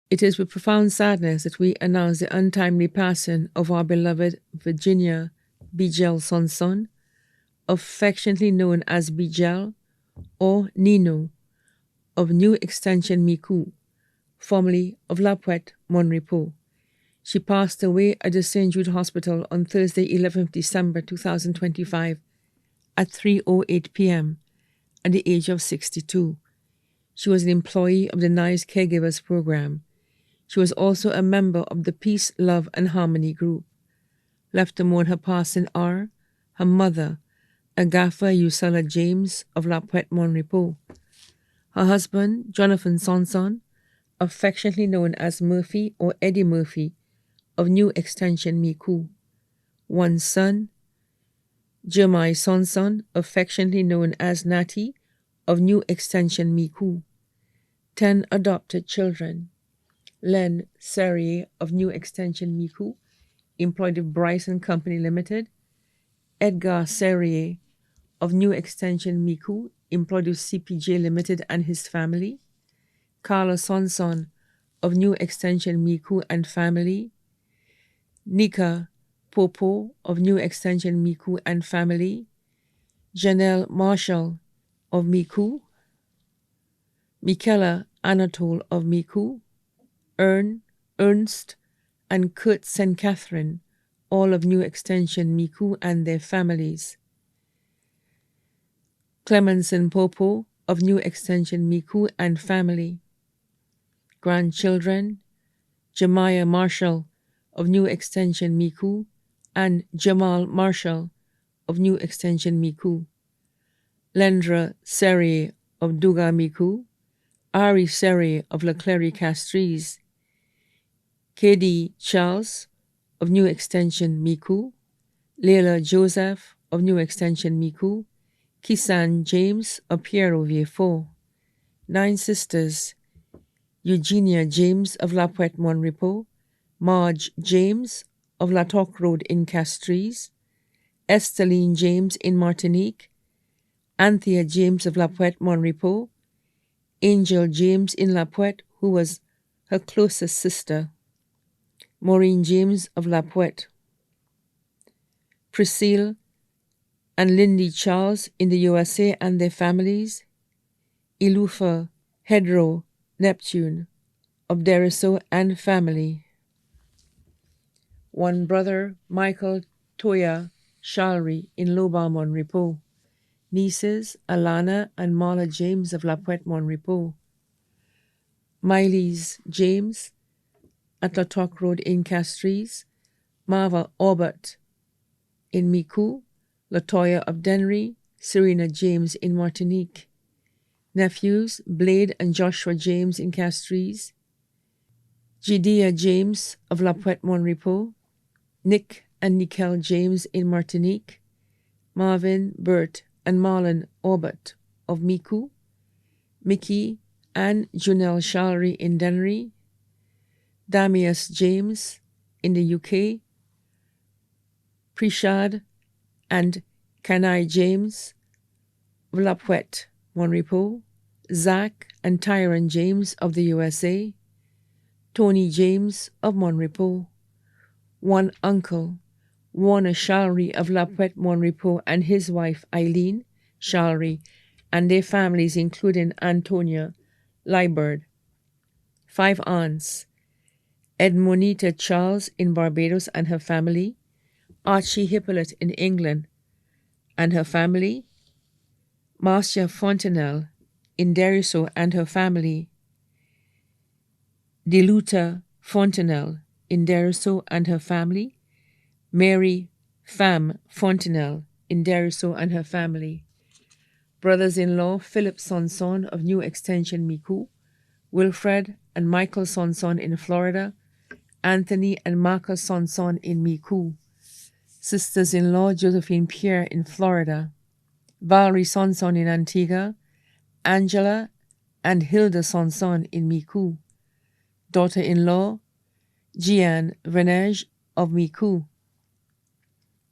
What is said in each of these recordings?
It is with profound sadness that we announce the untimely passing of our beloved Virginia Bigel Sonson, affectionately known as Bigel or Nino, of New Extension Micoud, formerly of La Pointe, Mon Repos. She passed away at the St. Jude Hospital on Thursday, 11th December 2025 at 3:08 p.m. at the age of 62. She was an employee of the NICE Caregivers Program. She was also a member of the Peace, Love, and Harmony group. Left to mourn her passing are her mother, Agatha Usella James of La Pointe Mon Repos, her husband, Jonathan Sonson, affectionately known as Murphy or Eddie Murphy, of New Extension Micoud, one son, Jeremiah Sonson, affectionately known as Natty, of New Extension Micoud, 10 adopted children, Len Serrier of New Extension Micoud, employed with Bryson Company Limited, Edgar Serrier of New Extension Micoud, employed with CPJ Limited and his family, Carla Sonson of New Extension Micoud and family, Nika Popo of New Extension Micoud and family, Janelle Marshall of Micoud, Michaela Anatole of Micoud, Ernst, and Kurt St. Catherine, all of New Extension Micoud and their families, Clemenson Popo of New Extension Micoud and family, grandchildren, Jemiah Marshall of New Extension Micoud and Jamal Marshall of New Extension Micoud, Lendra Serrier of Duga Micoud, Ari Serrier of La Clery Castries, K.D. Charles of New Extension Micoud, Leila Joseph of New Extension Micoud, Kisan James of Pierre Vieux, 9 sisters, Eugenia James of La Pointe Mon Repos, Marge James of La Toc Road in Castries, Esteline James in Martinique, Anthea James of La Pointe Mon Repos, Angel James in La Pointe, who was her closest sister, Maureen James of La Pointe, Priscille and Lindy Charles in the USA and their families, Ilufa Hedro Neptune of Deriso and family, one brother, Michael Toya Shalry in Loba Mon Repos, nieces, Alana and Marla James of La Pointe Mon Repos, Miley's James at La Toc Road in Castries, Marva Aubert in Micoud, Latoya of Dennery, Serena James in Martinique, nephews, Blade and Joshua James in Castries, Judea James of La Pointe Mon Repos, Nick and Nickel James in Martinique, Marvin, Bert, and Marlon Aubert of Micoud, Mickey and Junelle Shalry in Dennery, Damius James in the UK, Prishad and Kanai James of La Pointe Mon Repos, Zach and Tyron James of the USA, Tony James of Mon Repos, one uncle, Warner Shalry of La Pointe Mon Repos and his wife Eileen Shalry and their families including Antonia Liebert, 5 aunts, Edmonita Charles in Barbados and her family, Archie Hippolyte in England and her family, Marcia Fontenelle in Deriso and her family, Diluta Fontenelle in Deriso and her family, Mary Pham Fontenelle in Deriso and her family, brothers-in-law Philip Sonson of New Extension Micoud, Wilfred and Michael Sonson in Florida, Anthony and Marcus Sonson in Micoud, sisters-in-law Josephine Pierre in Florida, Valerie Sonson in Antigua, Angela and Hilda Sonson in Micoud, daughter-in-law Jeanne Venege of Micoud,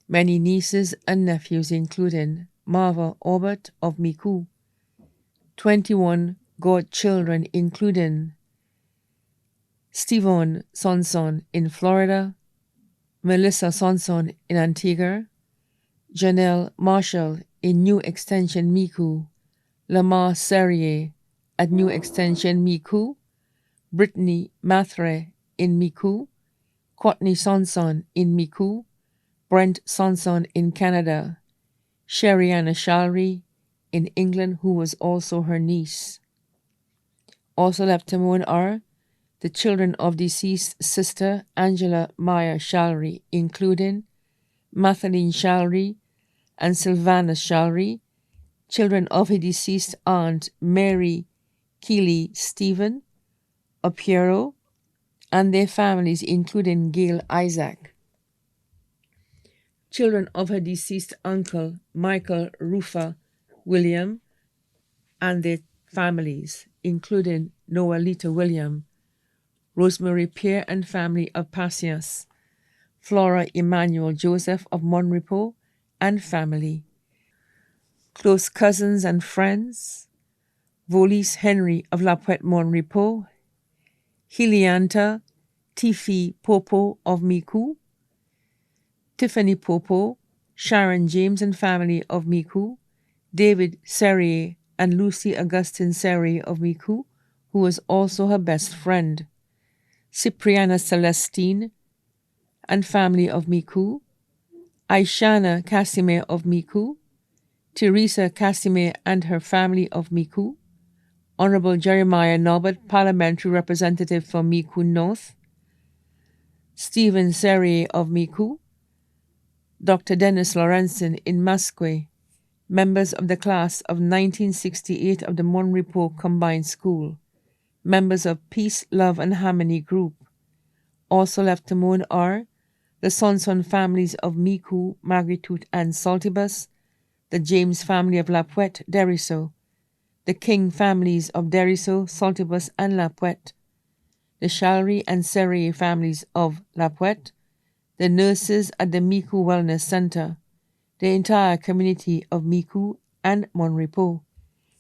many nieces and nephews including Marva Aubert of Micoud, 21 godchildren including Stephen Sonson in Florida, Melissa Sonson in Antigua, Janelle Marshall in New Extension Miku, Lamar Serrier at New Extension Miku, Brittany Mathre in Miku, Courtney Sonson in Miku, Brent Sonson in Canada, Sherriana Shalry in England, who was also her niece. Also left to mourn are the children of deceased sister Angela Meyer Shalry, including Mathaline Shalry and Sylvana Shalry, children of her deceased aunt Mary Keeley Stephen Opiero, and their families, including Gail Isaac. Children of her deceased uncle Michael Rufa William and their families, including Noelita William, Rosemary Pierre and family of Pasias, Flora Emmanuel Joseph of Monrepo and family, close cousins and friends, Volis Henry of La Puette Monrepo, Hilianta Tiffy Popo of Miku, Tiffany Popo, Sharon James and family of Miku, David Serrier and Lucy Augustine Serrier of Miku, who was also her best friend, Cipriana Celestine and family of Miku, Aishana Casimir of Miku, Teresa Casimir and her family of Miku, Honorable Jeremiah Norbert, Parliamentary Representative for Miku North, Stephen Serrier of Miku, Dr. Dennis Lorenzen in Musquet, members of the class of 1968 of the Monrepo Combined School, members of Peace, Love and Harmony Group. Also left to mourn are the Sonson families of Miku, Marguerite and Saltibus, the James family of La Puette, Deriso, the King families of Deriso, Saltibus and La Puette, the Shalry and Serrier families of La Puette, the nurses at the Miku Wellness Center, the entire community of Miku and Monrepo,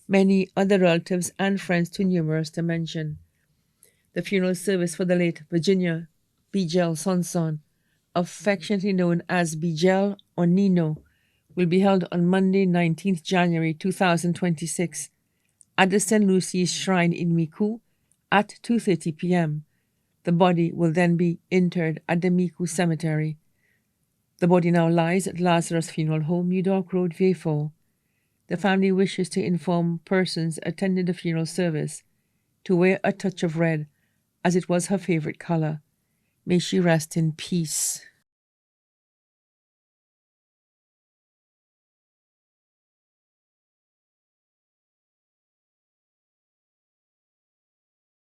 many other relatives and friends too numerous to mention. The funeral service for the late Virginia Bigel Sonson, affectionately known as Bigel or Nino, will be held on Monday, 19th January 2026 at the St. Lucy's Shrine in Miku at 2:30 p.m. The body will then be interred at the Miku Cemetery. The body now lies at Lazarus Funeral Home, New York Road, V4. The family wishes to inform persons attending the funeral service to wear a touch of red, as it was her favorite color. May she rest in peace.